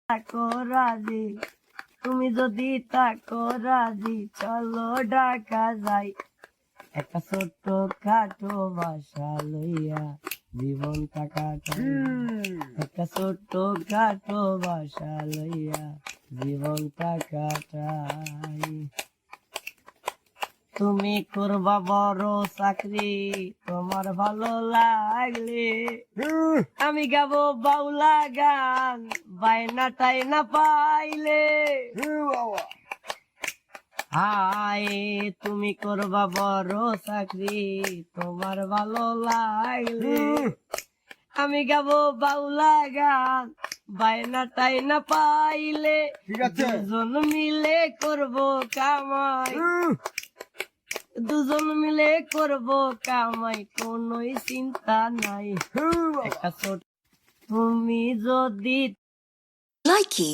থাকো রাজি, তুমি যদি থাকো রাজি, চলো ঢাকা যাই। একটা ছোট্ট খাটো বাসা লইয়া জীবনটা কাটাই। একটা ছোট্ট খাটো বাসা লইয়া জীবনটা কাটাই। তুমি করবা বড় চাকরি, তোমার ভালো লাগলে আমি গাবো বাউলা গান, বায়নাটাই না পাইলে। হায় তুমি করবা বড় চাকরি, তোমার ভালো লাগলে আমি গাবো বাউলা গান, বায়নাটাই না পাইলে। দুজন মিলে করবো কামাই, দুজন মিলে করবো কামাই, কোনোই চিন্তা নাই। একটা ছোট তুমি যদি Likey